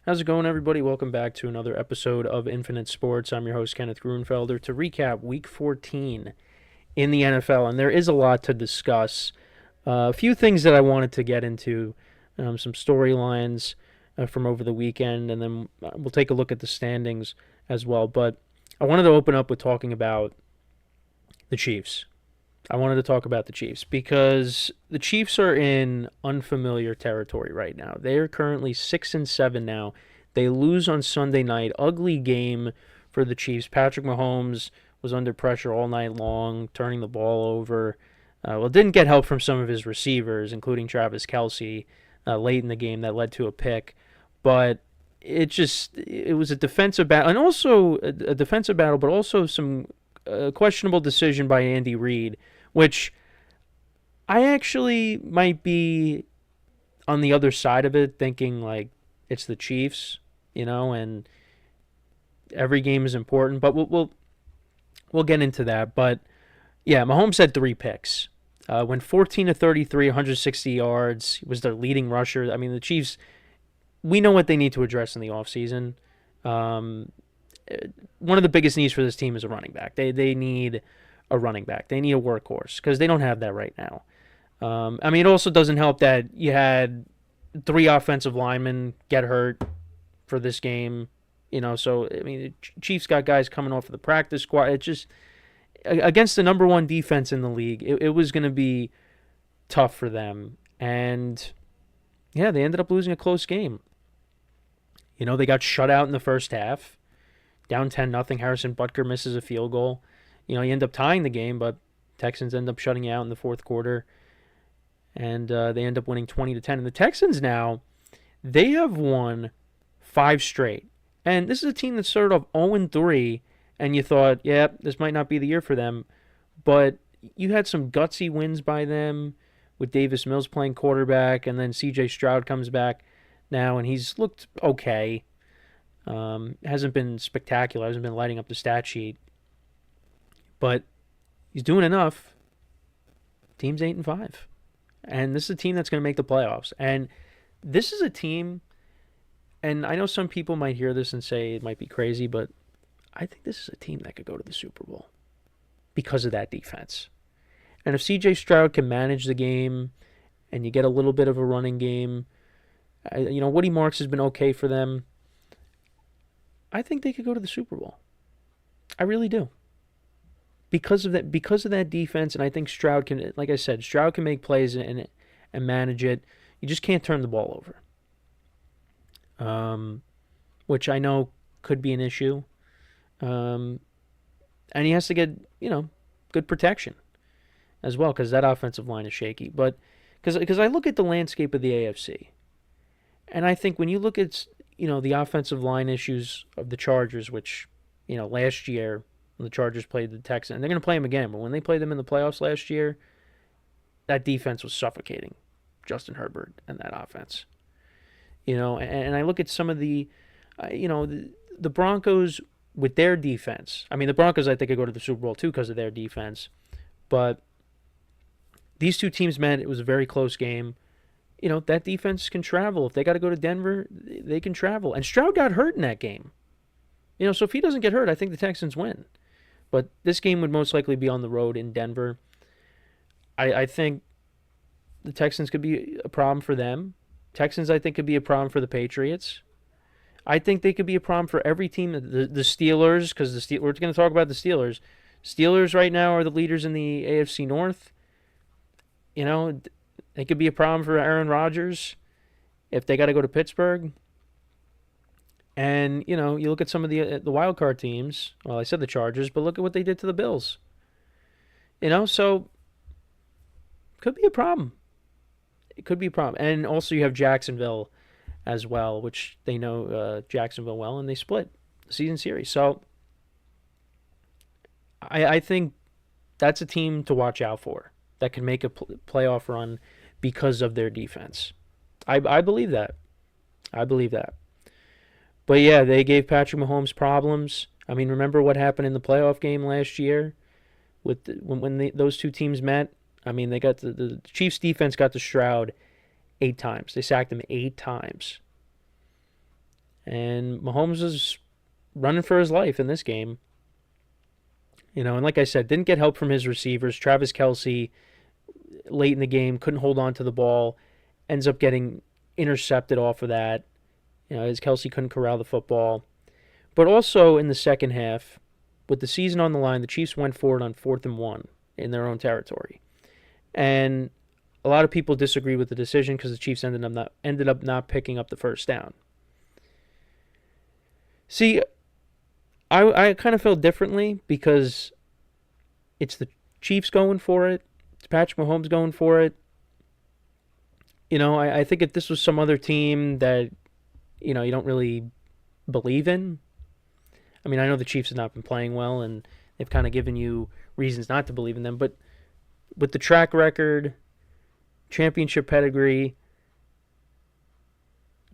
How's it going, everybody? Welcome back to another episode of Infinite Sports. I'm your host, Kenneth Grunfelder, to recap Week 14 in the NFL. And there is a lot to discuss. A few things that I wanted to get into, some storylines from over the weekend, and then we'll take a look at the standings as well. But I wanted to open up with talking about the Chiefs. I wanted to talk about the Chiefs because the Chiefs are in unfamiliar territory right now. They are currently 6-7 now. They lose on Sunday night. Ugly game for the Chiefs. Patrick Mahomes was under pressure all night long, turning the ball over. Didn't get help from some of his receivers, including Travis Kelce, late in the game that led to a pick. But it was a defensive battle, and also a defensive battle, but also some questionable decision by Andy Reid, which I actually might be on the other side of it, thinking like it's the Chiefs, and every game is important. But we'll get into that. But yeah, Mahomes had 3 picks. Went 14 to 33, 160 yards. He was their leading rusher. I mean, the Chiefs, we know what they need to address in the offseason. One of the biggest needs for this team is a running back. They need a running back. They need a workhorse because they don't have that right now. It also doesn't help that you had 3 offensive linemen get hurt for this game. The Chiefs got guys coming off of the practice squad. It's just against the number 1 defense in the league. It was going to be tough for them. And yeah, they ended up losing a close game. They got shut out in the first half. Down 10-0. Harrison Butker misses a field goal. You end up tying the game, but Texans end up shutting you out in the fourth quarter. And they end up winning 20-10. And the Texans now, they have won 5 straight. And this is a team that started off 0-3, and you thought, yeah, this might not be the year for them. But you had some gutsy wins by them with Davis Mills playing quarterback, and then C.J. Stroud comes back now, and he's looked okay. Hasn't been spectacular, hasn't been lighting up the stat sheet. But he's doing enough. Team's 8-5. And this is a team that's going to make the playoffs. And this is a team, and I know some people might hear this and say it might be crazy, but I think this is a team that could go to the Super Bowl because of that defense. And if C.J. Stroud can manage the game and you get a little bit of a running game, Woody Marks has been okay for them. I think they could go to the Super Bowl. I really do. Because of that defense, and I think Stroud can, like I said, Stroud can make plays and manage it. You just can't turn the ball over, which I know could be an issue. And he has to get good protection as well, because that offensive line is shaky. But because I look at the landscape of the AFC, and I think when you look at the offensive line issues of the Chargers, which last year, when the Chargers played the Texans, and they're going to play them again, but when they played them in the playoffs last year, that defense was suffocating Justin Herbert and that offense. And I look at some of the Broncos with their defense. I mean, the Broncos, I think, could go to the Super Bowl too because of their defense. But these two teams met. It was a very close game. That defense can travel. If they got to go to Denver, they can travel. And Stroud got hurt in that game. So if he doesn't get hurt, I think the Texans win. But this game would most likely be on the road in Denver. I think the Texans could be a problem for them. Texans, I think, could be a problem for the Patriots. I think they could be a problem for every team. The Steelers, because we're going to talk about the Steelers. Steelers right now are the leaders in the AFC North. They could be a problem for Aaron Rodgers if they got to go to Pittsburgh. And, you look at some of the wild card teams. Well, I said the Chargers, but look at what they did to the Bills. So could be a problem. It could be a problem. And also you have Jacksonville as well, which they know Jacksonville well, and they split the season series. So I think that's a team to watch out for that can make a playoff run because of their defense. I believe that. I believe that. But yeah, they gave Patrick Mahomes problems. I mean, remember what happened in the playoff game last year with when those two teams met? I mean, they got the Chiefs defense got to Stroud 8 times. They sacked him 8 times. And Mahomes is running for his life in this game. And like I said, didn't get help from his receivers. Travis Kelce, late in the game, couldn't hold on to the ball, ends up getting intercepted off of that. As Kelce couldn't corral the football. But also in the second half, with the season on the line, the Chiefs went for it on 4th and 1 in their own territory. And a lot of people disagree with the decision because the Chiefs ended up not picking up the first down. See, I kind of felt differently because it's the Chiefs going for it. It's Patrick Mahomes going for it. I think if this was some other team that, you don't really believe in. I mean, I know the Chiefs have not been playing well, and they've kind of given you reasons not to believe in them. But with the track record, championship pedigree,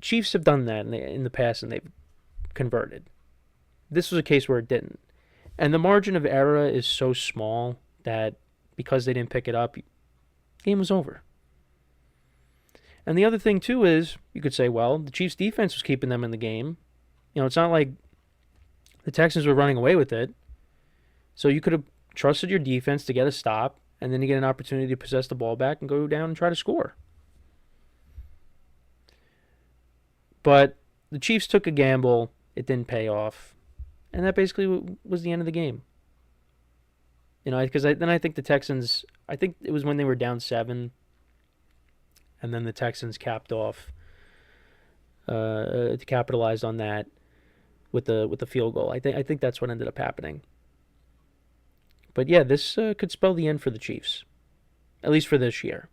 Chiefs have done that in the past, and they've converted. This was a case where it didn't. And the margin of error is so small that because they didn't pick it up, the game was over. And the other thing, too, is you could say, well, the Chiefs' defense was keeping them in the game. It's not like the Texans were running away with it. So you could have trusted your defense to get a stop, and then you get an opportunity to possess the ball back and go down and try to score. But the Chiefs took a gamble. It didn't pay off. And that basically was the end of the game. Because I think the Texans, I think it was when they were down 7, and then the Texans capped off, to capitalize on that with the field goal. I think that's what ended up happening. But yeah, this could spell the end for the Chiefs, at least for this year.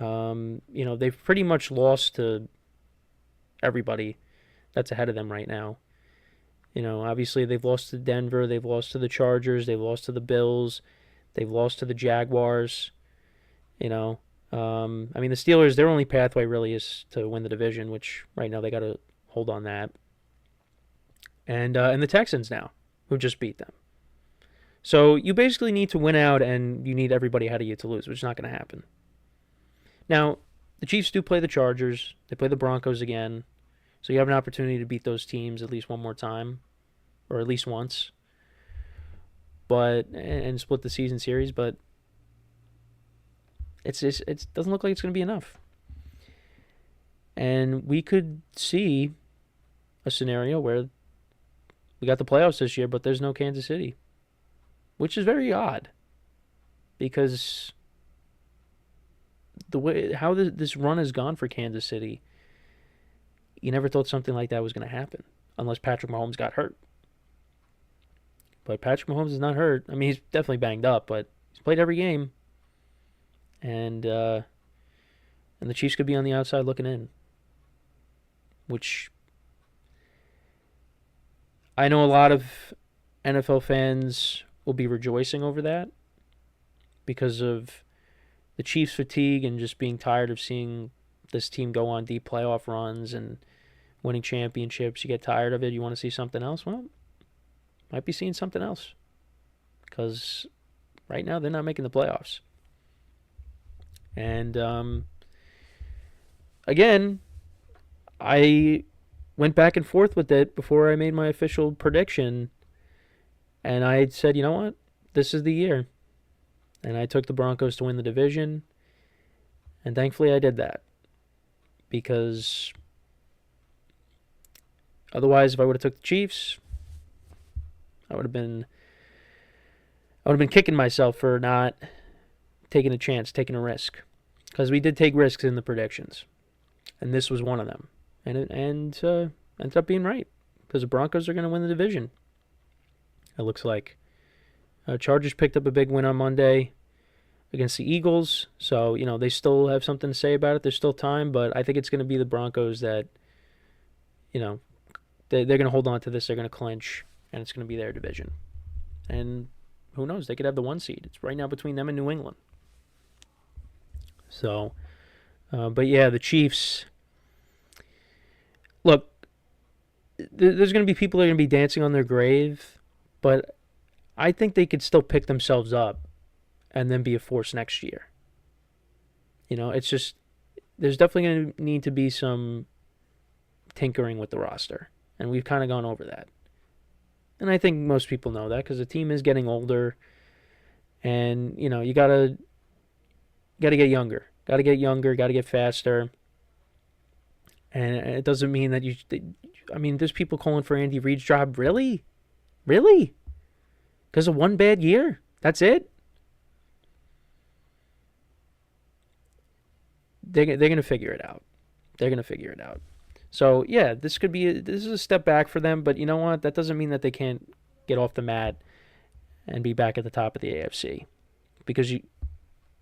They've pretty much lost to everybody that's ahead of them right now. Obviously they've lost to Denver, they've lost to the Chargers, they've lost to the Bills, they've lost to the Jaguars. The Steelers, their only pathway really is to win the division, which right now they got to hold on that. And the Texans now, who just beat them. So you basically need to win out, and you need everybody ahead of you to lose, which is not going to happen. Now, the Chiefs do play the Chargers. They play the Broncos again. So you have an opportunity to beat those teams at least one more time, or at least once. And split the season series, but it doesn't look like it's going to be enough. And we could see a scenario where we got the playoffs this year, but there's no Kansas City, which is very odd because the way how this run has gone for Kansas City, you never thought something like that was going to happen unless Patrick Mahomes got hurt. But Patrick Mahomes is not hurt. I mean, he's definitely banged up, but he's played every game. And the Chiefs could be on the outside looking in, which I know a lot of NFL fans will be rejoicing over that because of the Chiefs' fatigue and just being tired of seeing this team go on deep playoff runs and winning championships. You get tired of it. You want to see something else? Well, might be seeing something else because right now they're not making the playoffs. And again, I went back and forth with it before I made my official prediction. And I had said, you know what? This is the year. And I took the Broncos to win the division. And thankfully I did that. Because otherwise, if I would have took the Chiefs, I would have been kicking myself for not taking a chance, taking a risk. Because we did take risks in the predictions. And this was one of them. And it ended up being right. Because the Broncos are going to win the division. It looks like. Chargers picked up a big win on Monday against the Eagles. So, they still have something to say about it. There's still time. But I think it's going to be the Broncos that, they're going to hold on to this. They're going to clinch. And it's going to be their division. And who knows? They could have the 1 seed. It's right now between them and New England. So, but yeah, the Chiefs. Look, there's going to be people that are going to be dancing on their grave. But I think they could still pick themselves up and then be a force next year. It's just, there's definitely going to need to be some tinkering with the roster, and we've kind of gone over that. And I think most people know that because the team is getting older, and you gotta get younger, got to get faster. And it doesn't mean that there's people calling for Andy Reid's job. Really? Because of one bad year? That's it? They're going to figure it out. So, yeah, this is a step back for them, but you know what? That doesn't mean that they can't get off the mat and be back at the top of the AFC. Because you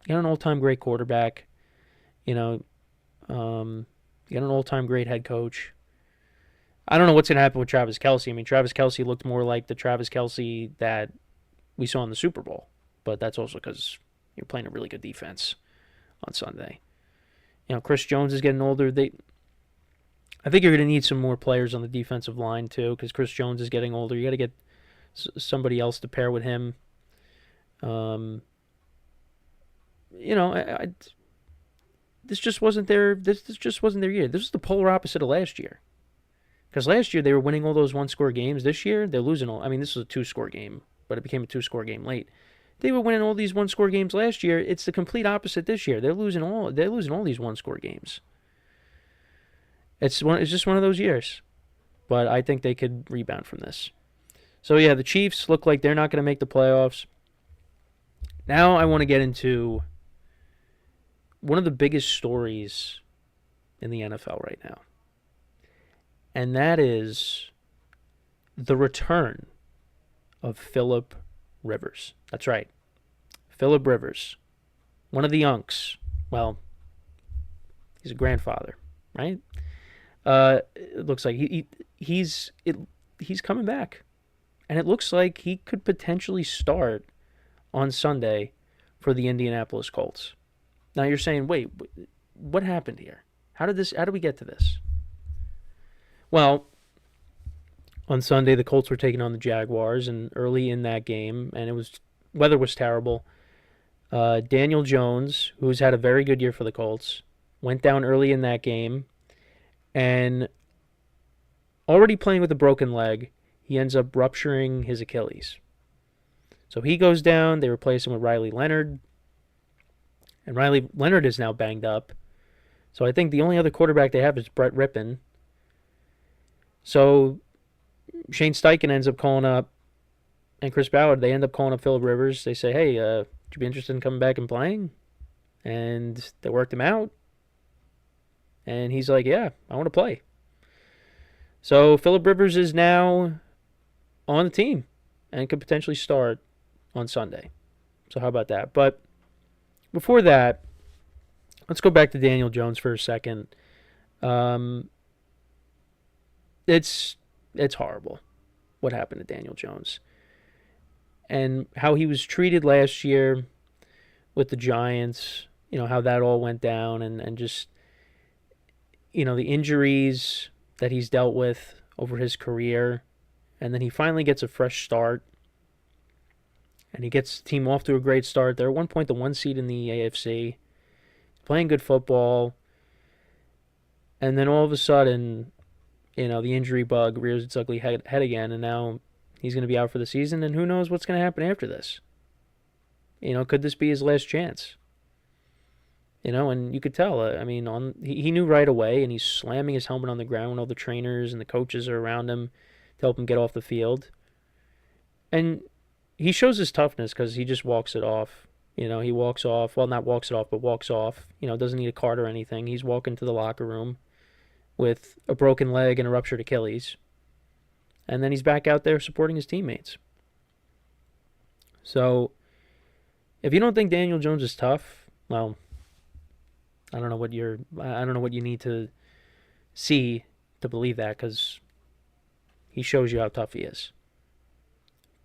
got an all-time great quarterback, you got an all-time great head coach. I don't know what's going to happen with Travis Kelce. I mean, Travis Kelce looked more like the Travis Kelce that we saw in the Super Bowl, but that's also because you're playing a really good defense on Sunday. Chris Jones is getting older. I think you're going to need some more players on the defensive line too, because Chris Jones is getting older. You got to get somebody else to pair with him. This just wasn't their. This just wasn't their year. This was the polar opposite of last year. Because last year they were winning all those one-score games. This year they're losing all. I mean, this was a two-score game, but it became a two-score game late. They were winning all these one-score games last year. It's the complete opposite this year. They're losing all these one-score games. It's just one of those years. But I think they could rebound from this. So yeah, the Chiefs look like they're not going to make the playoffs. Now I want to get into one of the biggest stories in the NFL right now. And that is the return of Phillip Rivers. That's right. Phillip Rivers. One of the Unks. Well, he's a grandfather, right? It looks like he's coming back. And it looks like he could potentially start on Sunday for the Indianapolis Colts. Now you're saying, wait, what happened here? How did we get to this? Well, on Sunday the Colts were taking on the Jaguars, and early in that game, and weather was terrible. Daniel Jones, who's had a very good year for the Colts, went down early in that game, and already playing with a broken leg, he ends up rupturing his Achilles. So he goes down. They replace him with Riley Leonard, and Riley Leonard is now banged up. So I think the only other quarterback they have is Brett Rippon. So Shane Steichen ends up calling up, and Chris Ballard, they end up calling up Phillip Rivers. They say, hey, would you be interested in coming back and playing? And they worked him out. And he's like, yeah, I want to play. So Phillip Rivers is now on the team and could potentially start on Sunday. So how about that? But before that, let's go back to Daniel Jones for a second. It's horrible what happened to Daniel Jones and how he was treated last year with the Giants, how that all went down and just, the injuries that he's dealt with over his career. And then he finally gets a fresh start and he gets the team off to a great start. They're at one point the 1 seed in the AFC, playing good football. And then all of a sudden, the injury bug rears its ugly head again, and now he's going to be out for the season, and who knows what's going to happen after this. Could this be his last chance? And you could tell, he knew right away, and he's slamming his helmet on the ground when all the trainers and the coaches are around him to help him get off the field. And he shows his toughness because he just walks it off. He walks off, well, not walks it off, but walks off, doesn't need a cart or anything. He's walking to the locker room with a broken leg and a ruptured Achilles. And then he's back out there supporting his teammates. So, if you don't think Daniel Jones is tough, well, I don't know what you need to see to believe that, because he shows you how tough he is.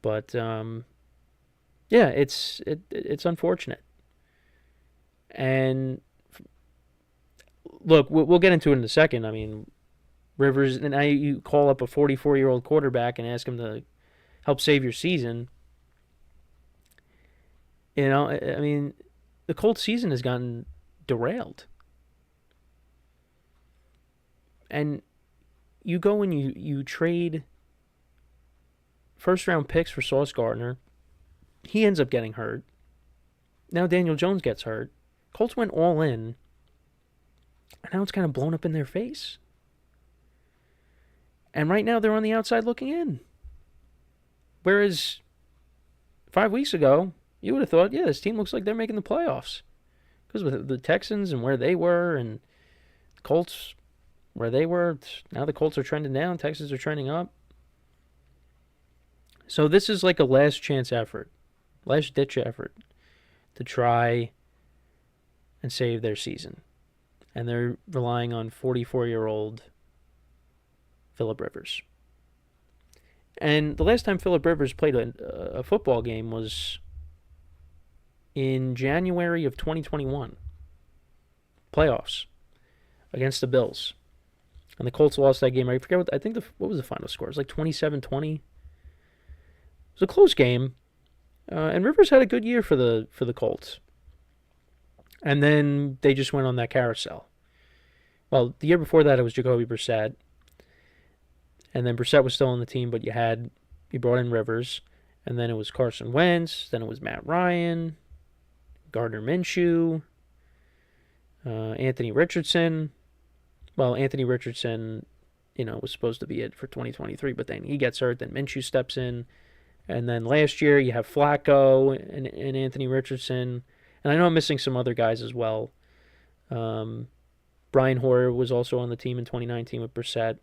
But yeah, it's unfortunate. And look, we'll get into it in a second. I mean, Rivers, and now you call up a 44-year-old quarterback and ask him to help save your season. The Colts season has gotten derailed. And you go and you trade first round picks for Sauce Gardner. He ends up getting hurt. Now Daniel Jones gets hurt. Colts went all in, and now it's kind of blown up in their face. And right now they're on the outside looking in. Whereas 5 weeks ago, you would have thought, yeah, this team looks like they're making the playoffs. Because with the Texans and where they were, and the Colts where they were, now the Colts are trending down, Texans are trending up. So this is like a last chance effort, last ditch effort to try and save their season. And they're relying on 44-year-old Phillip Rivers. And the last time Phillip Rivers played a football game was in January of 2021. Playoffs against the Bills. And the Colts lost that game. I forget what was the final score? It was like 27-20. It was a close game. And Rivers had a good year for the Colts. And then they just went on that carousel. Well, the year before that, it was Jacoby Brissett. And then Brissett was still on the team, but you brought in Rivers. And then it was Carson Wentz. Then it was Matt Ryan, Gardner Minshew, Anthony Richardson. Well, Anthony Richardson, was supposed to be it for 2023, but then he gets hurt. Then Minshew steps in. And then last year, you have Flacco and Anthony Richardson. And I know I'm missing some other guys as well. Brian Hoyer was also on the team in 2019 with Brissett.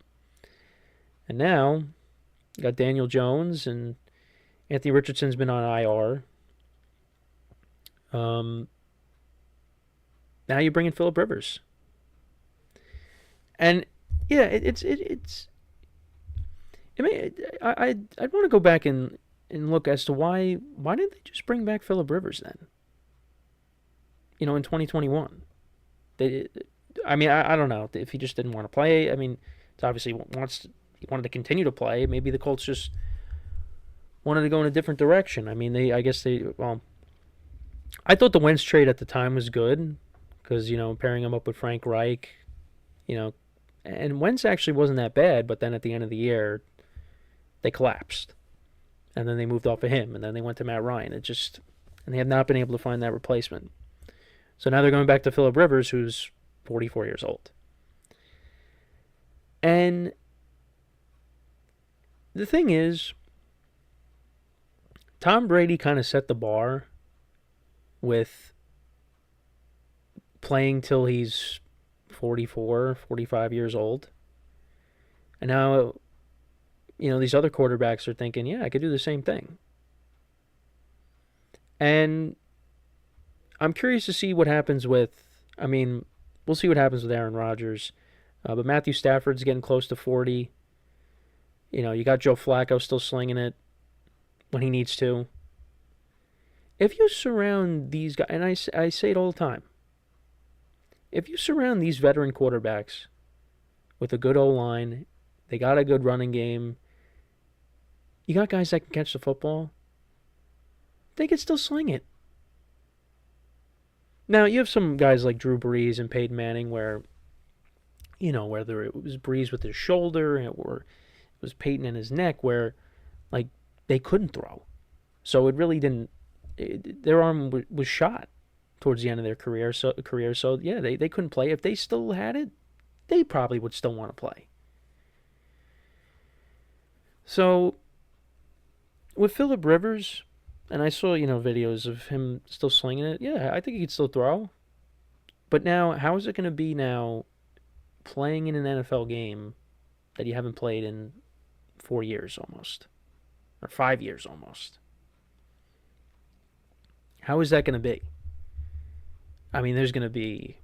And now, you got Daniel Jones, and Anthony Richardson's been on IR. Now you bring in Phillip Rivers. And, yeah, I'd want to go back and look as to why didn't they just bring back Phillip Rivers then? In 2021. I don't know if he just didn't want to play. I mean, it's obviously he wanted to continue to play. Maybe the Colts just wanted to go in a different direction. I thought the Wentz trade at the time was good because, pairing him up with Frank Reich, and Wentz actually wasn't that bad, but then at the end of the year, they collapsed. And then they moved off of him, and then they went to Matt Ryan. And they have not been able to find that replacement. So now they're going back to Phillip Rivers, who's 44 years old. And the thing is, Tom Brady kind of set the bar with playing till he's 44, 45 years old. And now, these other quarterbacks are thinking, yeah, I could do the same thing. And I'm curious to see what happens we'll see what happens with Aaron Rodgers. But Matthew Stafford's getting close to 40. You got Joe Flacco still slinging it when he needs to. If you surround these guys, and I say it all the time, if you surround these veteran quarterbacks with a good O-line, they got a good running game, you got guys that can catch the football, they can still sling it. Now, you have some guys like Drew Brees and Peyton Manning where, whether it was Brees with his shoulder or it was Peyton in his neck where, they couldn't throw. So it really didn't, their arm was shot towards the end of their career. So yeah, they couldn't play. If they still had it, they probably would still want to play. So with Phillip Rivers, and I saw, videos of him still slinging it. Yeah, I think he could still throw. But now, how is it going to be now playing in an NFL game that you haven't played in 4 years almost? Or 5 years almost? How is that going to be? There's going to be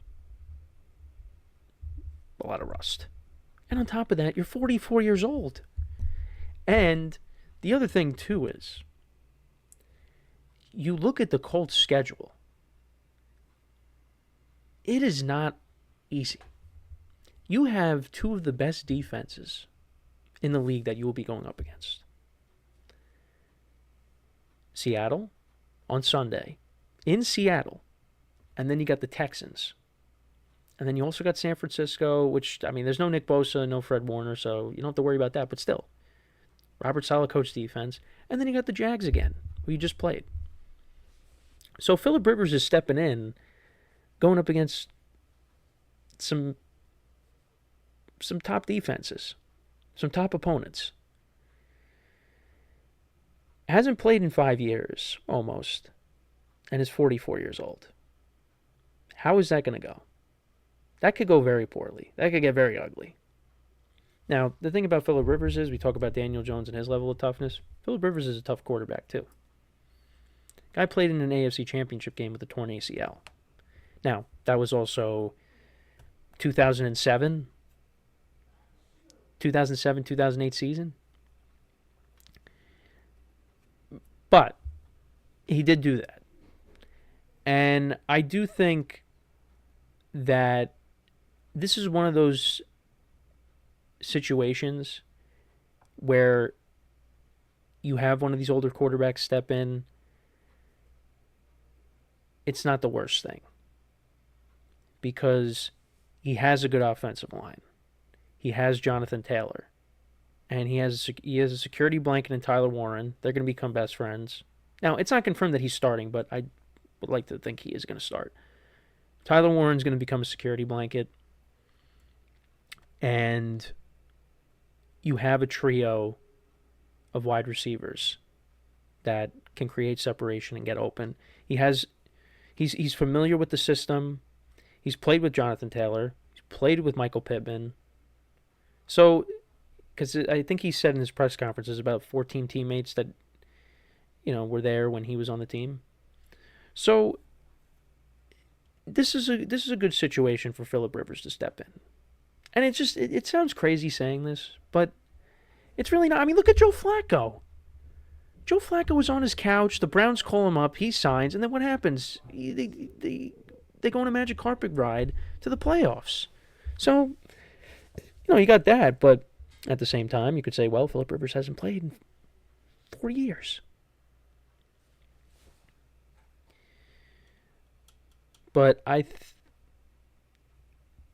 a lot of rust. And on top of that, you're 44 years old. And the other thing, too, is you look at the Colts' schedule. It is not easy. You have two of the best defenses in the league that you will be going up against. Seattle on Sunday, in Seattle, and then you got the Texans And then you also got San Francisco, which, I mean, there's no Nick Bosa, no Fred Warner, so you don't have to worry about that. But still, Robert Saleh coached defense. And then you got the Jags again, who you just played. So Phillip Rivers is stepping in, going up against some top defenses, some top opponents. Hasn't played in 5 years, almost, and is 44 years old. How is that going to go? That could go very poorly. That could get very ugly. Now, the thing about Phillip Rivers is, we talk about Daniel Jones and his level of toughness. Phillip Rivers is a tough quarterback, too. Guy played in an AFC Championship game with a torn ACL. Now, that was also 2007, 2008 season. But he did do that. And I do think that this is one of those situations where you have one of these older quarterbacks step in. It's not the worst thing, because he has a good offensive line. He has Jonathan Taylor, and he has a security blanket in Tyler Warren. They're going to become best friends. Now, it's not confirmed that he's starting, but I would like to think he is going to start. Tyler Warren's going to become a security blanket, and you have a trio of wide receivers that can create separation and get open. He's familiar with the system. He's played with Jonathan Taylor. He's played with Michael Pittman. So, because I think he said in his press conferences about 14 teammates that, were there when he was on the team. So, this is a good situation for Phillip Rivers to step in. And it sounds crazy saying this, but it's really not. I mean, look at Joe Flacco. Joe Flacco was on his couch. The Browns call him up. He signs. And then what happens? They go on a magic carpet ride to the playoffs. So, you got that. But at the same time, you could say, well, Phillip Rivers hasn't played in 4 years. But I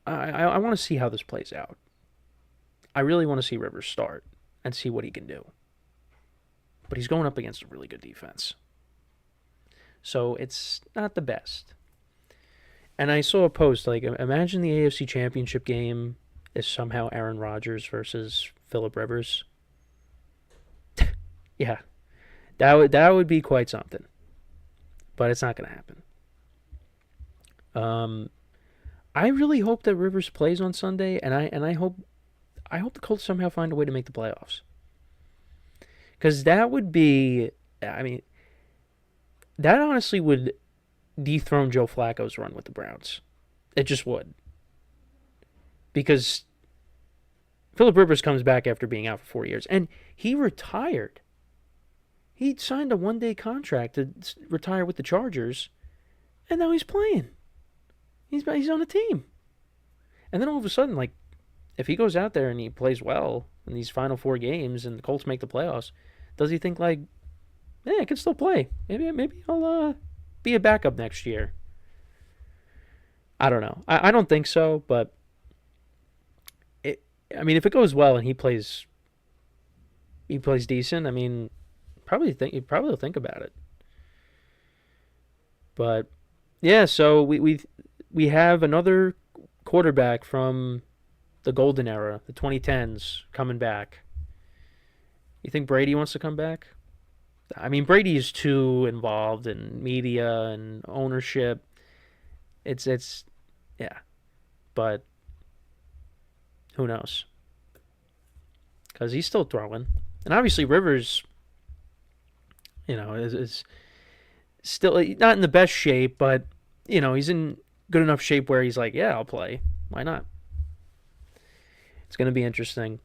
want to see how this plays out. I really want to see Rivers start and see what he can do. But he's going up against a really good defense. So it's not the best. And I saw a post, like, imagine the AFC Championship game is somehow Aaron Rodgers versus Phillip Rivers. Yeah. That would be quite something. But it's not going to happen. I really hope that Rivers plays on Sunday, and I hope the Colts somehow find a way to make the playoffs. Because that would be, I mean, that honestly would dethrone Joe Flacco's run with the Browns. It just would. Because Phillip Rivers comes back after being out for 4 years, and he retired. He signed a one-day contract to retire with the Chargers, and now he's playing. He's on a team. And then all of a sudden, like, if he goes out there and he plays well in these final 4 games and the Colts make the playoffs, does he think, like, I can still play. Maybe I'll be a backup next year. I don't know. I don't think so, but if it goes well and he plays decent, I mean, probably will think about it. But yeah, so we have another quarterback from the golden era, the 2010s, coming back. You think Brady wants to come back? I mean, Brady is too involved in media and ownership. It's yeah. But who knows? Because he's still throwing. And obviously Rivers, is still not in the best shape, but, he's in good enough shape where he's like, yeah, I'll play. Why not? It's going to be interesting.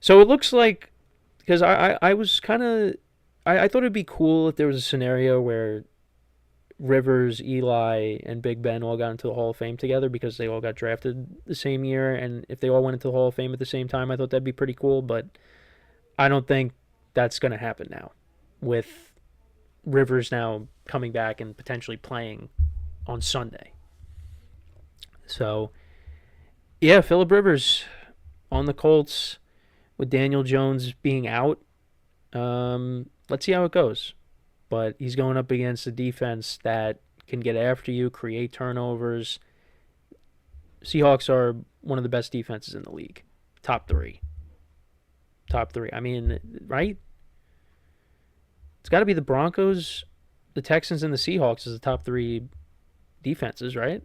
So it looks like, because I was kind of, I thought it'd be cool if there was a scenario where Rivers, Eli, and Big Ben all got into the Hall of Fame together because they all got drafted the same year, and if they all went into the Hall of Fame at the same time, I thought that'd be pretty cool, but I don't think that's going to happen now, with Rivers now coming back and potentially playing on Sunday. So Yeah, Phillip Rivers on the Colts with Daniel Jones being out. Let's see how it goes. But he's going up against a defense that can get after you, create turnovers. Seahawks are one of the best defenses in the league. Top three. Top three. I mean, right? It's got to be the Broncos, the Texans, and the Seahawks as the top three defenses, right?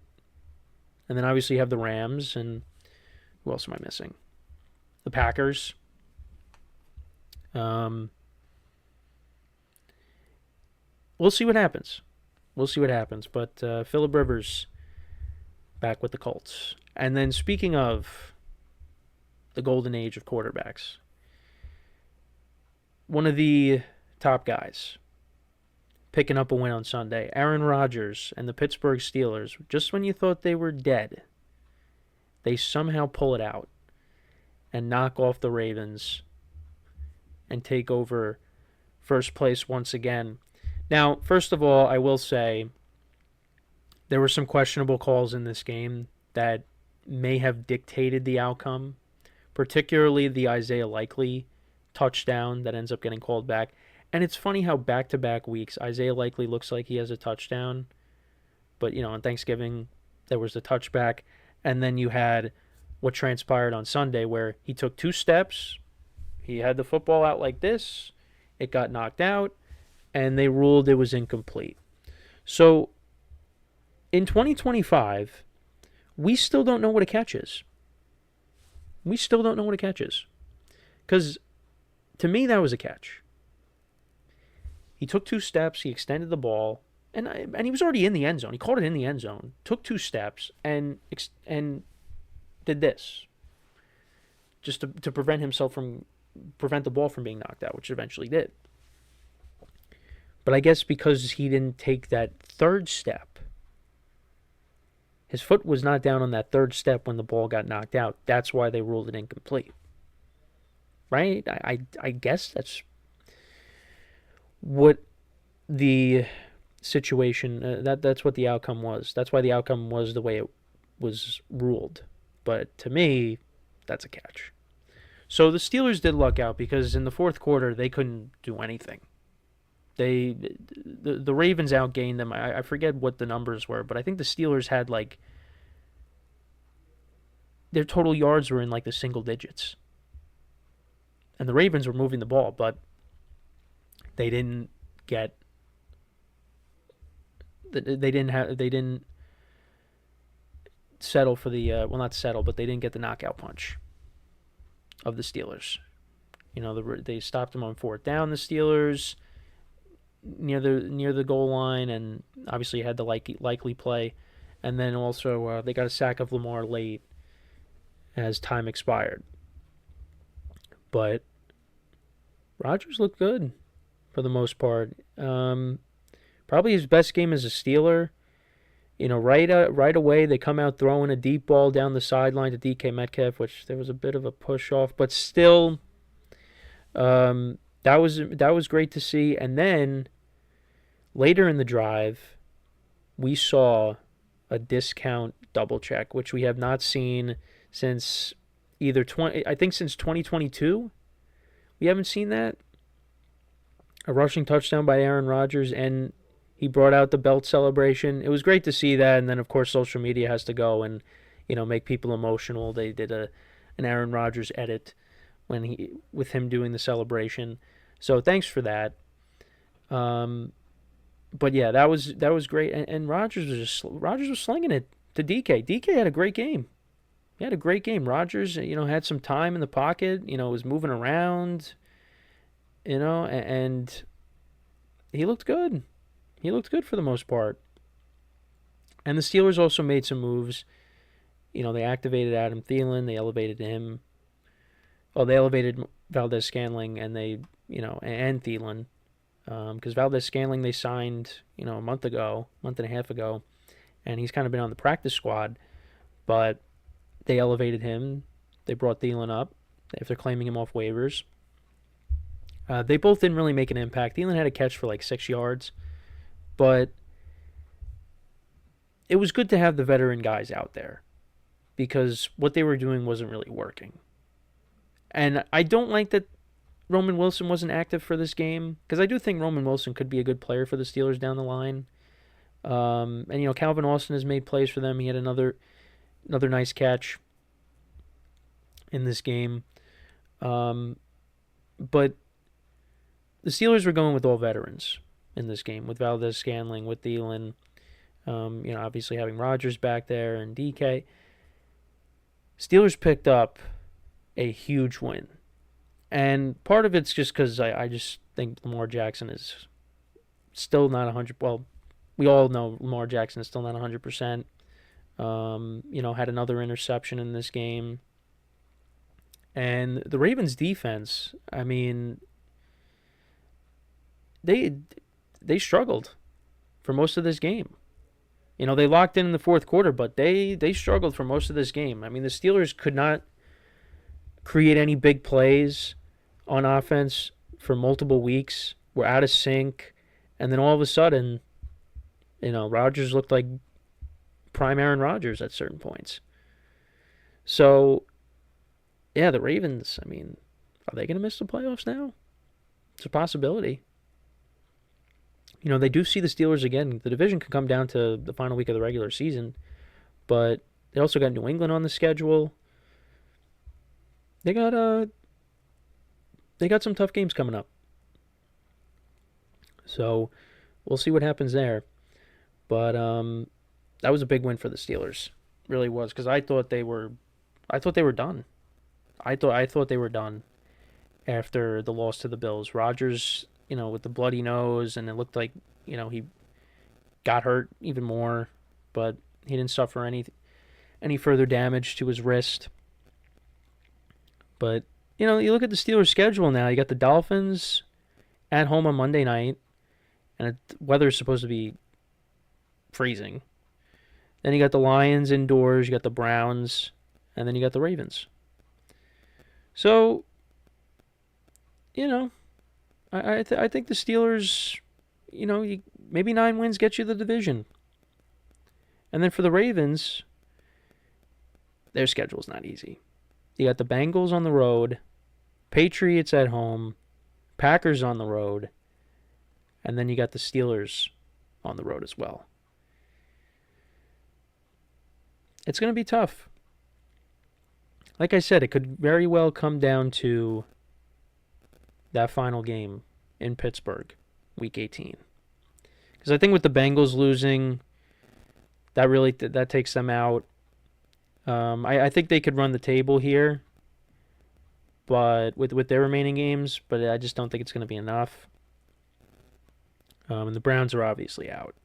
And then obviously you have the Rams, and who else am I missing? The Packers. Um, we'll see what happens. We'll see what happens. But Phillip Rivers back with the Colts. And then speaking of the golden age of quarterbacks, one of the top guys picking up a win on Sunday, Aaron Rodgers and the Pittsburgh Steelers. Just when you thought they were dead, they somehow pull it out and knock off the Ravens and take over first place once again. Now, first of all, I will say there were some questionable calls in this game that may have dictated the outcome, particularly the Isaiah Likely touchdown that ends up getting called back. And it's funny how back-to-back weeks Isaiah Likely looks like he has a touchdown, but on Thanksgiving there was the touchback, and then you had what transpired on Sunday where he took 2 steps, he had the football out like this, it got knocked out, and they ruled it was incomplete. So in 2025, we still don't know what a catch is. We still don't know what a catch is. Because to me, that was a catch. He took 2 steps, he extended the ball, and he was already in the end zone. He caught it in the end zone, took 2 steps, and did this. Just to prevent the ball from being knocked out, which it eventually did. But I guess because he didn't take that 3rd step, his foot was not down on that 3rd step when the ball got knocked out. That's why they ruled it incomplete. Right? I guess that's what the situation, that's what the outcome was. That's why the outcome was the way it was ruled. But to me, that's a catch. So the Steelers did luck out because in the 4th quarter, they couldn't do anything. The Ravens outgained them. I forget what the numbers were, but I think the Steelers had their total yards were in the single digits. And the Ravens were moving the ball, but they didn't settle for the not settle, but they didn't get the knockout punch of the Steelers. They stopped them on 4th down, the Steelers, near the goal line, and obviously had the likely play, and then also they got a sack of Lamar late as time expired. But Rodgers looked good for the most part. Probably his best game as a Steeler. Right away they come out throwing a deep ball down the sideline to DK Metcalf, which there was a bit of a push off, but still, that was great to see. And then later in the drive, we saw a discount double check, which we have not seen since since 2022. We haven't seen that. A rushing touchdown by Aaron Rodgers, and he brought out the belt celebration. It was great to see that, and then of course social media has to go and make people emotional. They did an Aaron Rodgers edit with him doing the celebration. So thanks for that. But yeah, that was great, and Rodgers was slinging it to DK. DK had a great game. He had a great game. Rodgers, had some time in the pocket. Was moving around. And he looked good. He looked good for the most part. And the Steelers also made some moves. They activated Adam Thielen. They elevated him. Well, they elevated Valdez-Scantling and and Thielen. Because Valdez-Scantling they signed, a month and a half ago. And he's kind of been on the practice squad. But they elevated him. They brought Thielen up after claiming him off waivers. They both didn't really make an impact. Thielen had a catch for 6 yards. But it was good to have the veteran guys out there. because what they were doing wasn't really working. And I don't like that Roman Wilson wasn't active for this game, because I do think Roman Wilson could be a good player for the Steelers down the line. And Calvin Austin has made plays for them. He had another nice catch in this game. But the Steelers were going with all veterans in this game, with Valdez Scantling, with Thielen, obviously having Rodgers back there and DK. Steelers picked up a huge win. And part of it's just because I just think Lamar Jackson is still not 100. Well, we all know Lamar Jackson is still not 100%. Had another interception in this game. And the Ravens defense, I mean, they struggled for most of this game. They locked in the fourth quarter, but they struggled for most of this game. I mean, the Steelers could not create any big plays on offense for multiple weeks. We're out of sync. And then all of a sudden, Rodgers looked like prime Aaron Rodgers at certain points. So, yeah, the Ravens, I mean, are they going to miss the playoffs now? It's a possibility. They do see the Steelers again. The division could come down to the final week of the regular season, but they also got New England on the schedule. They got some tough games coming up. So we'll see what happens there. But that was a big win for the Steelers. It really was, because I thought they were done. I thought they were done after the loss to the Bills. Rodgers, with the bloody nose, and it looked like, he got hurt even more, but he didn't suffer any further damage to his wrist. But, you look at the Steelers' schedule now. You got the Dolphins at home on Monday night, and the weather's supposed to be freezing. Then you got the Lions indoors, you got the Browns, and then you got the Ravens. So, I think the Steelers, maybe 9 wins get you the division. And then for the Ravens, their schedule's not easy. You got the Bengals on the road, Patriots at home, Packers on the road, and then you got the Steelers on the road as well. It's going to be tough. Like I said, it could very well come down to that final game in Pittsburgh, Week 18. Because I think with the Bengals losing, that takes them out. I think they could run the table here, but with their remaining games, but I just don't think it's going to be enough. And the Browns are obviously out.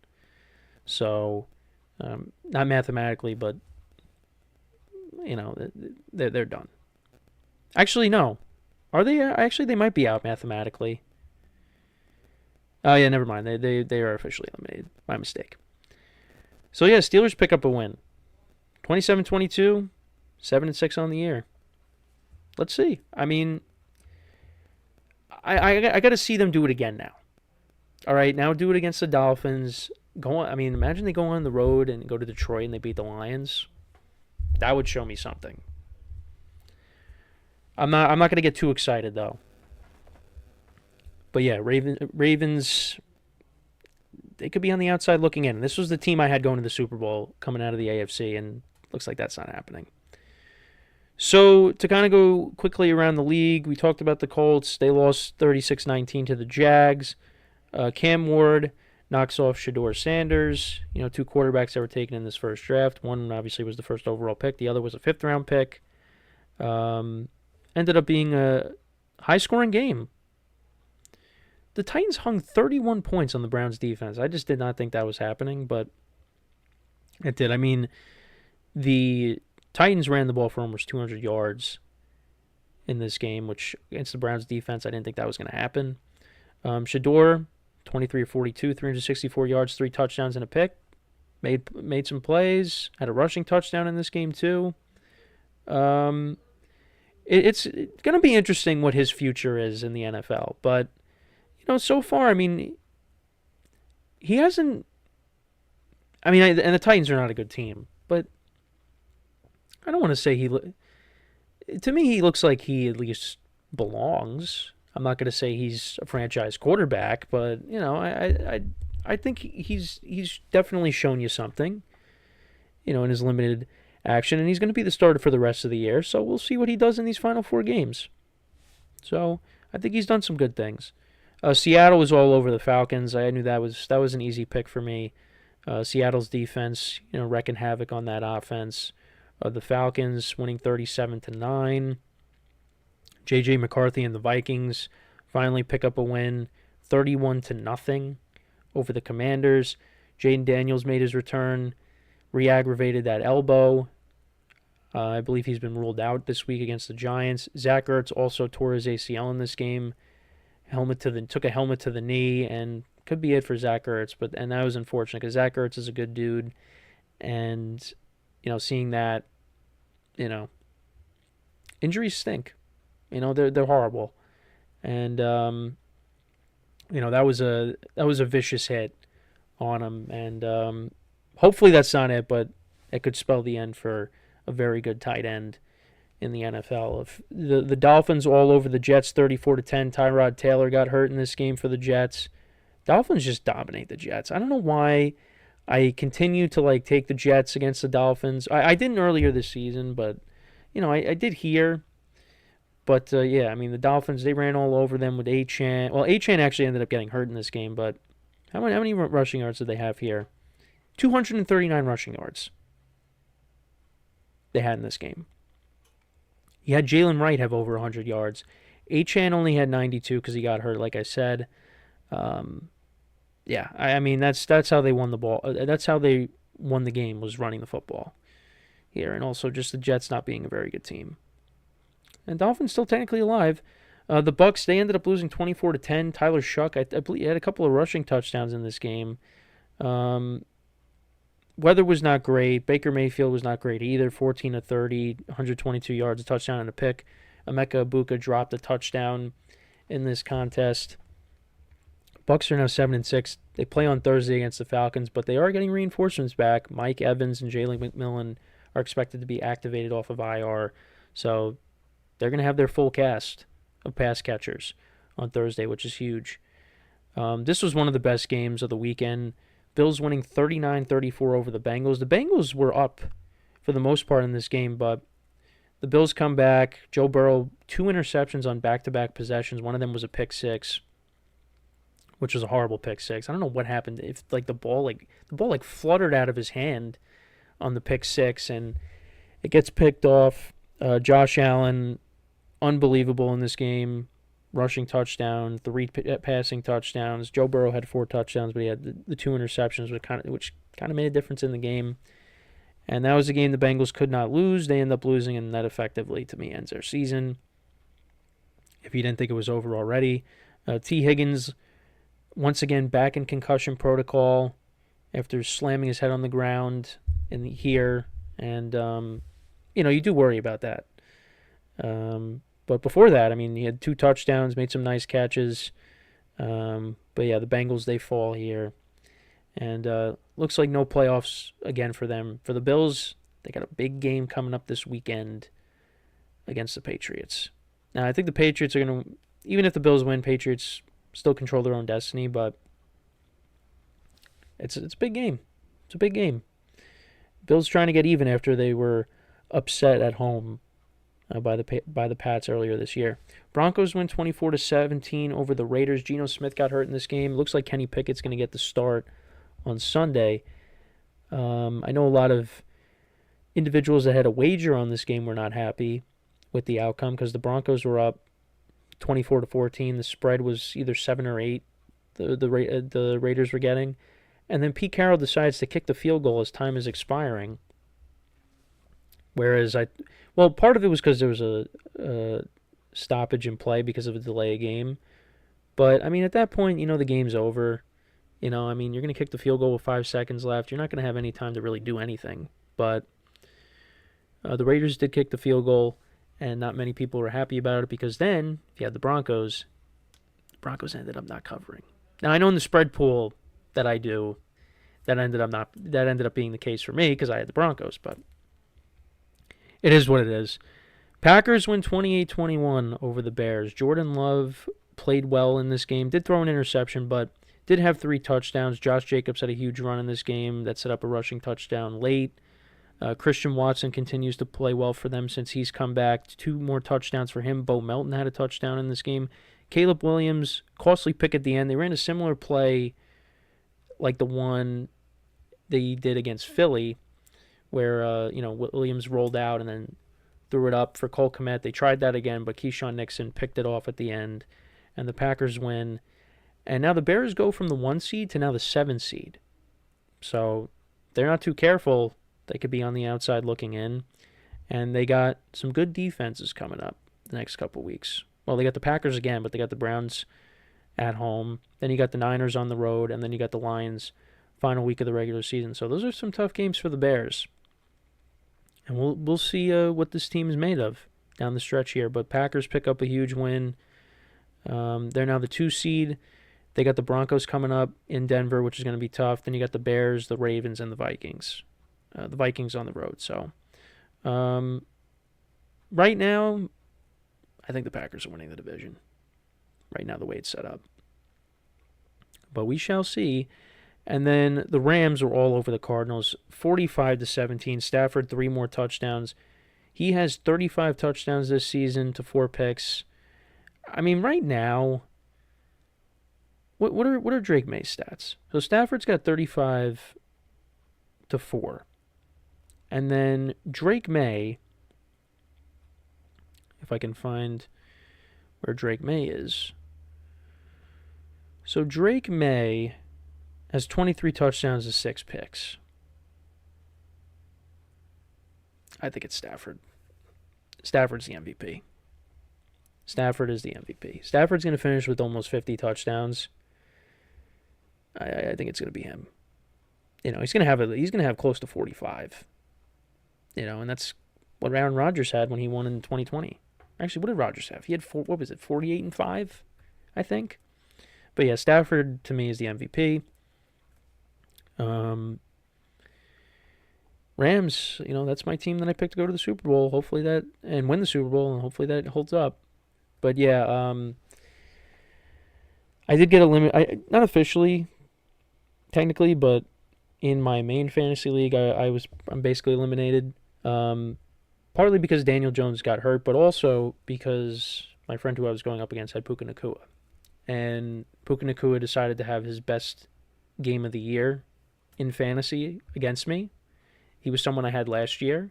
So, not mathematically, but, they're done. Actually, no. Are they? Actually, they might be out mathematically. Oh, yeah, never mind. They are officially eliminated. My mistake. So, yeah, Steelers pick up a win. 27-22, 7-6 on the year. Let's see. I mean, I got to see them do it again now. All right, now do it against the Dolphins. Imagine they go on the road and go to Detroit and they beat the Lions. That would show me something. I'm not going to get too excited though. But yeah, Ravens, they could be on the outside looking in. This was the team I had going to the Super Bowl coming out of the AFC, and looks like that's not happening. So to kind of go quickly around the league, we talked about the Colts. They lost 36-19 to the Jags. Cam Ward knocks off Shedeur Sanders. 2 quarterbacks that were taken in this first draft. One obviously was the first overall pick. The other was a 5th-round pick. Ended up being a high-scoring game. The Titans hung 31 points on the Browns' defense. I just did not think that was happening, but it did. I mean, the Titans ran the ball for almost 200 yards in this game, which against the Browns' defense, I didn't think that was going to happen. Shedeur, 23 or 42, 364 yards, 3 touchdowns and a pick. Made some plays. Had a rushing touchdown in this game too. It's going to be interesting what his future is in the NFL. But, so far, I mean, he hasn't... and the Titans are not a good team. But I don't want to say to me, he looks like he at least belongs. I'm not going to say he's a franchise quarterback, but I think he's definitely shown you something, in his limited action, and he's going to be the starter for the rest of the year. So we'll see what he does in these final 4 games. So I think he's done some good things. Seattle was all over the Falcons. I knew that was an easy pick for me. Seattle's defense, wrecking havoc on that offense. The Falcons winning 37-9. J.J. McCarthy and the Vikings finally pick up a win, 31-0 over the Commanders. Jaden Daniels made his return, re-aggravated that elbow. I believe he's been ruled out this week against the Giants. Zach Ertz also tore his ACL in this game. Took a helmet to the knee, and could be it for Zach Ertz. And that was unfortunate because Zach Ertz is a good dude, and seeing that, injuries stink. They're horrible, and that was a vicious hit on him, and hopefully that's not it, but it could spell the end for a very good tight end in the NFL. If the Dolphins all over the Jets 34-10, Tyrod Taylor got hurt in this game for the Jets. Dolphins just dominate the Jets. I don't know why I continue to take the Jets against the Dolphins. I didn't earlier this season, but I did hear. But the Dolphins, they ran all over them with Achane. Well, Achane actually ended up getting hurt in this game, but how many rushing yards did they have here? 239 rushing yards they had in this game. You had Jalen Wright have over 100 yards. Achane only had 92 because he got hurt, like I said. That's how they won the ball. That's how they won the game, was running the football here, and also just the Jets not being a very good team. And Dolphins still technically alive. The Bucks, they ended up losing 24-10. Tyler Shuck, I believe, he had a couple of rushing touchdowns in this game. Weather was not great. Baker Mayfield was not great either. 14-30, 122 yards, a touchdown and a pick. Emeka Ibuka dropped a touchdown in this contest. Bucks are now 7-6. They play on Thursday against the Falcons, but they are getting reinforcements back. Mike Evans and Jalen McMillan are expected to be activated off of IR. So they're going to have their full cast of pass catchers on Thursday, which is huge. This was one of the best games of the weekend. Bills winning 39-34 over the Bengals. The Bengals were up for the most part in this game, but the Bills come back. Joe Burrow, 2 interceptions on back-to-back possessions. One of them was a pick six, which was a horrible pick six. I don't know what happened. If the ball fluttered out of his hand on the pick six, and it gets picked off. Josh Allen, unbelievable in this game. Rushing touchdown, 3 passing touchdowns. Joe Burrow had 4 touchdowns, but he had the 2 interceptions, which kind of made a difference in the game. And that was a game the Bengals could not lose. They end up losing, and that effectively, to me, ends their season. If you didn't think it was over already. T. Higgins, once again, back in concussion protocol after slamming his head on the ground here. And, you do worry about that. But before that, he had 2 touchdowns, made some nice catches. But yeah, the Bengals, they fall here. And looks like no playoffs again for them. For the Bills, they got a big game coming up this weekend against the Patriots. Now, I think the Patriots are going to, even if the Bills win, Patriots still control their own destiny, but it's a big game. It's a big game. Bills trying to get even after they were upset at home by the Pats earlier this year. Broncos win 24-17 over the Raiders. Geno Smith got hurt in this game. Looks like Kenny Pickett's going to get the start on Sunday. I know a lot of individuals that had a wager on this game were not happy with the outcome because the Broncos were up 24-14. The spread was either 7 or 8. The Raiders were getting, and then Pete Carroll decides to kick the field goal as time is expiring. Whereas part of it was because there was a stoppage in play because of a delay of game. But, at that point, the game's over. You're going to kick the field goal with 5 seconds left. You're not going to have any time to really do anything. But the Raiders did kick the field goal, and not many people were happy about it because then, if you had the Broncos ended up not covering. Now, I know in the spread pool that I do, that ended up being the case for me because I had the Broncos, but It is what it is. Packers win 28-21 over the Bears. Jordan Love played well in this game. Did throw an interception, but did have 3 touchdowns. Josh Jacobs had a huge run in this game that set up a rushing touchdown late. Christian Watson continues to play well for them since he's come back. 2 more touchdowns for him. Bo Melton had a touchdown in this game. Caleb Williams, costly pick at the end. They ran a similar play like the one they did against Philly, where Williams rolled out and then threw it up for Cole Kmet. They tried that again, but Keyshawn Nixon picked it off at the end, and the Packers win. And now the Bears go from the 1 seed to now the 7 seed. So they're not too careful. They could be on the outside looking in. And they got some good defenses coming up the next couple weeks. Well, they got the Packers again, but they got the Browns at home. Then you got the Niners on the road, and then you got the Lions final week of the regular season. So those are some tough games for the Bears. And we'll see what this team is made of down the stretch here. But Packers pick up a huge win. They're now the 2 seed. They got the Broncos coming up in Denver, which is going to be tough. Then you got the Bears, the Ravens, and the Vikings. The Vikings on the road. So right now, I think the Packers are winning the division. Right now, the way it's set up. But we shall see. And then the Rams were all over the Cardinals, 45-17. Stafford 3 more touchdowns. He has 35 touchdowns this season to 4 picks. I mean, right now, what are Drake May's stats? So Stafford's got 35 to 4. And then Drake May, if I can find where Drake May is. So Drake May has 23 touchdowns to 6 picks. I think it's Stafford. Stafford's the MVP. Stafford is the MVP. Stafford's going to finish with almost 50 touchdowns. I think it's going to be him. He's going to have close to 45. And that's what Aaron Rodgers had when he won in 2020. Actually, what did Rodgers have? He had 48-5, I think. But yeah, Stafford to me is the MVP. Rams, that's my team that I picked to go to the Super Bowl. Hopefully and win the Super Bowl, and hopefully that holds up. But yeah, I did get not officially, technically, but in my main fantasy league, I'm basically eliminated. Partly because Daniel Jones got hurt, but also because my friend who I was going up against had Puka Nacua. And Puka Nacua decided to have his best game of the year in fantasy against me. He was someone I had last year.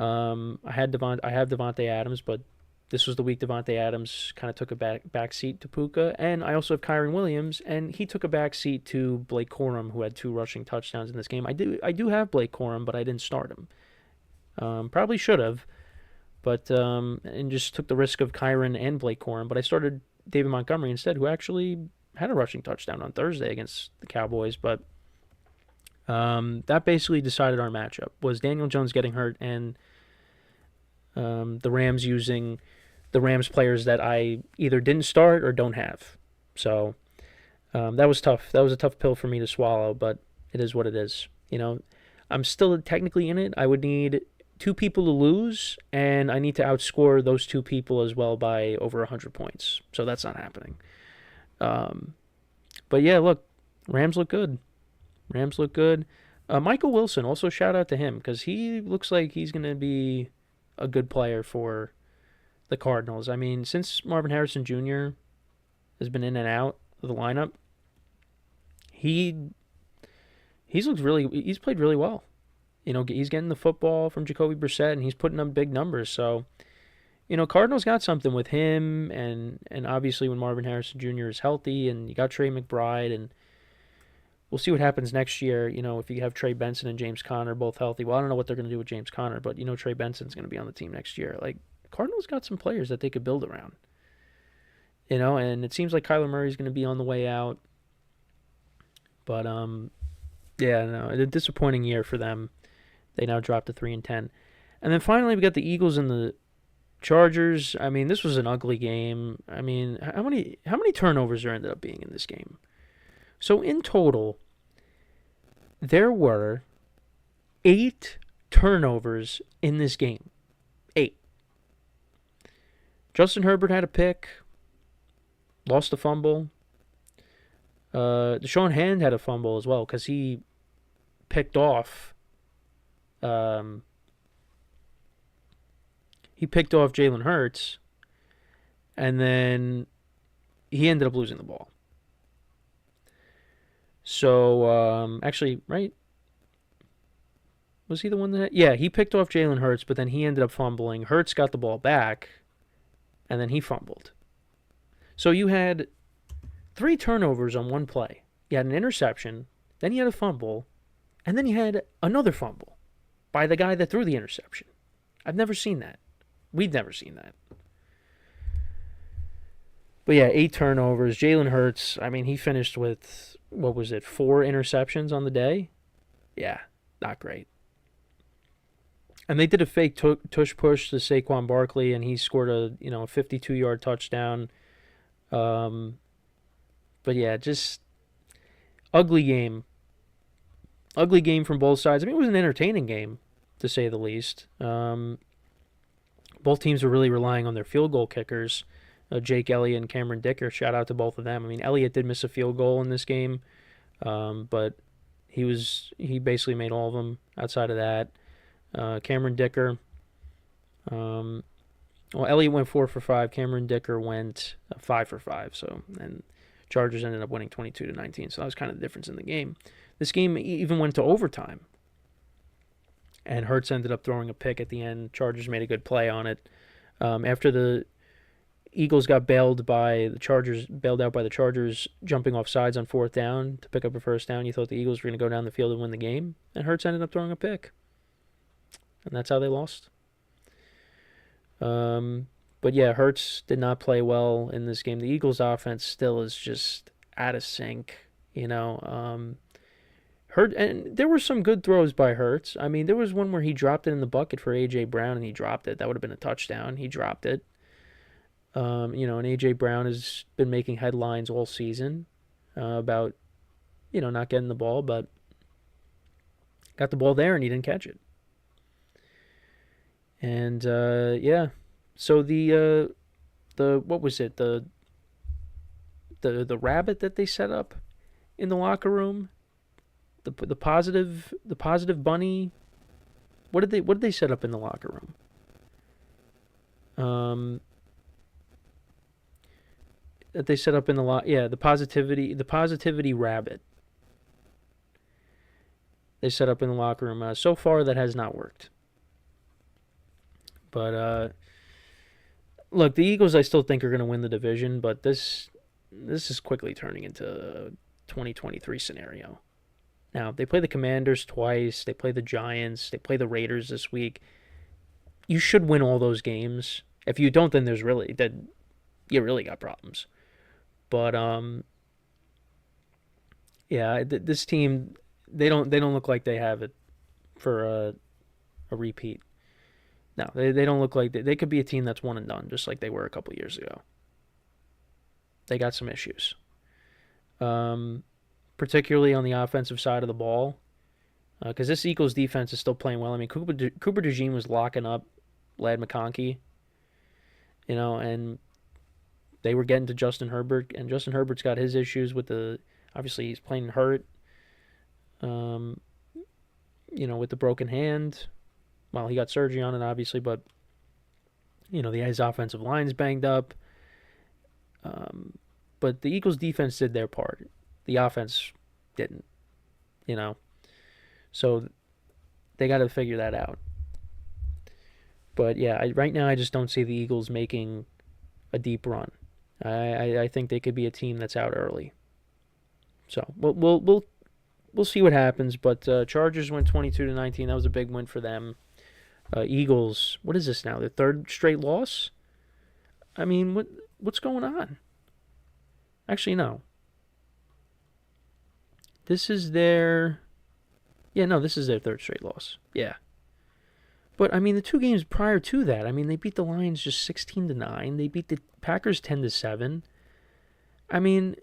I have Devontae Adams, but this was the week Devontae Adams kind of took a back seat to Puka. And I also have Kyron Williams, and he took a back seat to Blake Corum, who had 2 rushing touchdowns in this game. I do have Blake Corum, but I didn't start him. Probably should have, but and just took the risk of Kyron and Blake Corum. But I started David Montgomery instead, who actually had a rushing touchdown on Thursday against the Cowboys. But that basically decided our matchup, was Daniel Jones getting hurt and the Rams using the Rams players that I either didn't start or don't have. So that was tough. That was a tough pill for me to swallow, but it is what it is. I'm still technically in it. I would need 2 people to lose, and I need to outscore those 2 people as well by over 100 points. So that's not happening. But yeah, look, Rams look good. Michael Wilson, also shout out to him, because he looks like he's going to be a good player for the Cardinals. I mean, since Marvin Harrison Jr. has been in and out of the lineup, he's played really well. He's getting the football from Jacoby Brissett, and he's putting up big numbers. So, Cardinals got something with him, and obviously when Marvin Harrison Jr. is healthy, and you got Trey McBride, and we'll see what happens next year. If you have Trey Benson and James Conner both healthy. Well, I don't know what they're going to do with James Conner, but Trey Benson's going to be on the team next year. Like, Cardinals got some players that they could build around. And it seems like Kyler Murray's going to be on the way out. But yeah, no, a disappointing year for them. They now dropped to 3-10. And then finally we got the Eagles and the Chargers. I mean, this was an ugly game. I mean, how many turnovers there ended up being in this game? So in total, there were 8 turnovers in this game. Justin Herbert had a pick, lost a fumble. Deshaun Hand had a fumble as well because he picked off. He picked off Jalen Hurts, and then he ended up losing the ball. So, actually, right? Was he the one that... Yeah, he picked off Jalen Hurts, but then he ended up fumbling. Hurts got the ball back, and then he fumbled. So you had 3 turnovers on one play. You had an interception, then you had a fumble, and then you had another fumble by the guy that threw the interception. I've never seen that. We've never seen that. But yeah, 8 turnovers. Jalen Hurts, I mean, he finished with, 4 interceptions on the day? Yeah, not great. And they did a fake tush push to Saquon Barkley, and he scored a 52-yard touchdown. But yeah, just ugly game. Ugly game from both sides. I mean, it was an entertaining game, to say the least. Both teams were really relying on their field goal kickers, Jake Elliott and Cameron Dicker. Shout out to both of them. I mean, Elliott did miss a field goal in this game, but he basically made all of them outside of that. Cameron Dicker, Elliott went 4 for 5. Cameron Dicker went 5 for 5. So, and Chargers ended up winning 22-19. So that was kind of the difference in the game. This game even went to overtime, and Hurts ended up throwing a pick at the end. Chargers made a good play on it. After the Eagles got bailed out by the Chargers jumping off sides on 4th down to pick up a first down, you thought the Eagles were going to go down the field and win the game, and Hurts ended up throwing a pick. And that's how they lost. But yeah, Hurts did not play well in this game. The Eagles' offense still is just out of sync, and there were some good throws by Hurts. I mean, there was one where he dropped it in the bucket for A.J. Brown, and he dropped it. That would have been a touchdown. He dropped it. And A.J. Brown has been making headlines all season about, not getting the ball, but got the ball there and he didn't catch it. And yeah, so the what was it, the rabbit that they set up in the locker room, the positive bunny. What did they set up in the locker room? That they set up in the positivity rabbit. They set up in the locker room. So far, that has not worked. But look, the Eagles I still think are going to win the division, but this is quickly turning into a 2023 scenario. Now, they play the Commanders twice, they play the Giants, they play the Raiders this week. You should win all those games. If you don't, then you really got problems. But yeah, this team, they don't look like they have it for a repeat. No, they don't look like they could be a team that's one and done, just like they were a couple years ago. They got some issues, particularly on the offensive side of the ball, because this Eagles defense is still playing well. I mean, Cooper DeJean was locking up Ladd McConkey, and they were getting to Justin Herbert, and Justin Herbert's got his issues with obviously he's playing hurt, with the broken hand. Well, he got surgery on it, obviously, but, his offensive line's banged up. But the Eagles' defense did their part. The offense didn't, So they got to figure that out. But, yeah, right now I just don't see the Eagles making a deep run. I think they could be a team that's out early. So we'll see what happens. But Chargers went 22-19. That was a big win for them. Eagles, what is this now? Their 3rd straight loss? I mean, what's going on? Actually, no. This is their 3rd straight loss. Yeah. But, I mean, the 2 games prior to that, I mean, they beat the Lions just 16-9. They beat the Packers 10-7. I mean,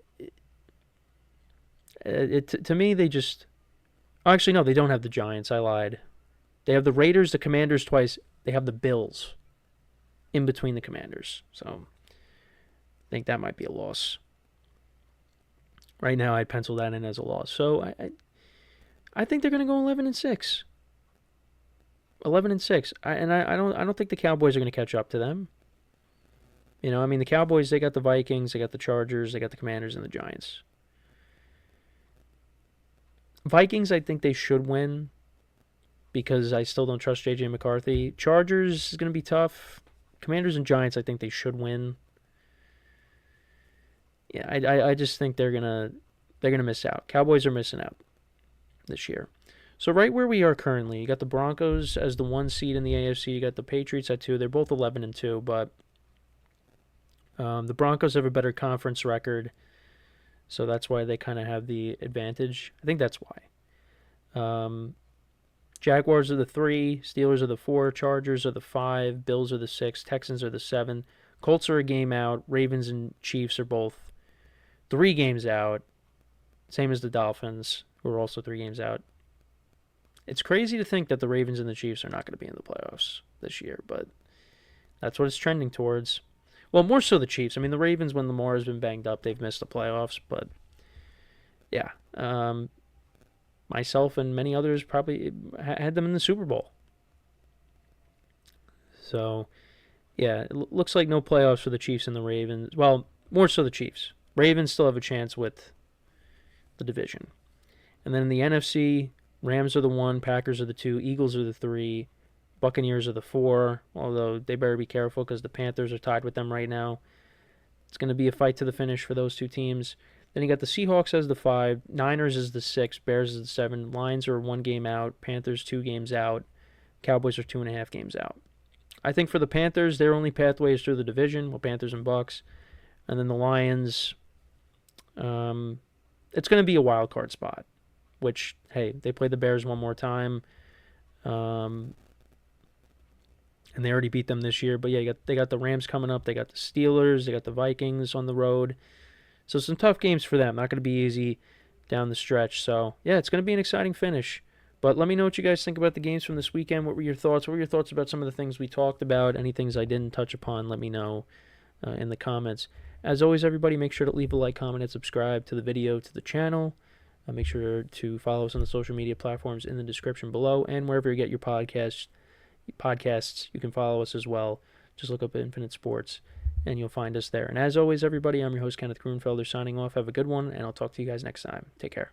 to me, they just... Oh, actually, no, they don't have the Giants. I lied. They have the Raiders, the Commanders twice. They have the Bills. in between the Commanders. So I think that might be a loss. Right now, I'd pencil that in as a loss. So I think they're going to go 11-6. 11-6. I don't think the Cowboys are going to catch up to them. I mean, the Cowboys, they got the Vikings, they got the Chargers, they got the Commanders, and the Giants. Vikings, I think they should win because I still don't trust J.J. McCarthy. Chargers is going to be tough. Commanders and Giants, I think they should win. Yeah, I just think they're gonna miss out. Cowboys are missing out this year. So right where we are currently, you got the Broncos as the 1 seed in the AFC. You got the Patriots at 2. They're both 11-2, but the Broncos have a better conference record, so that's why they kind of have the advantage. I think that's why. Jaguars are the 3, Steelers are the 4, Chargers are the 5, Bills are the 6, Texans are the 7, Colts are a game out, Ravens and Chiefs are both 3 games out, same as the Dolphins, who are also 3 games out. It's crazy to think that the Ravens and the Chiefs are not going to be in the playoffs this year, but that's what it's trending towards. Well, more so the Chiefs. I mean, the Ravens, when Lamar has been banged up, they've missed the playoffs, but yeah. Myself and many others probably had them in the Super Bowl. So, yeah, it looks like no playoffs for the Chiefs and the Ravens. Well, more so the Chiefs. Ravens still have a chance with the division. And then in the NFC, Rams are the 1, Packers are the 2, Eagles are the 3, Buccaneers are the 4, although they better be careful because the Panthers are tied with them right now. It's going to be a fight to the finish for those 2 teams. Then you got the Seahawks as the 5, Niners as the 6, Bears as the 7, Lions are 1 game out, Panthers 2 games out, Cowboys are 2.5 games out. I think for the Panthers, their only pathway is through the division, well, Panthers and Bucks. And then the Lions, it's going to be a wild card spot, which, hey, they play the Bears one more time. And they already beat them this year. But yeah, they got the Rams coming up. They got the Steelers. They got the Vikings on the road. So some tough games for them. Not going to be easy down the stretch. So yeah, it's going to be an exciting finish. But let me know what you guys think about the games from this weekend. What were your thoughts? What were your thoughts about some of the things we talked about? Any things I didn't touch upon, let me know in the comments. As always, everybody, make sure to leave a like, comment, and subscribe to the video, to the channel. Make sure to follow us on the social media platforms in the description below. And wherever you get your podcasts, you can follow us as well. Just look up Infinite Sports, and you'll find us there. And as always, everybody, I'm your host, Kenneth Grunfelder, signing off. Have a good one, and I'll talk to you guys next time. Take care.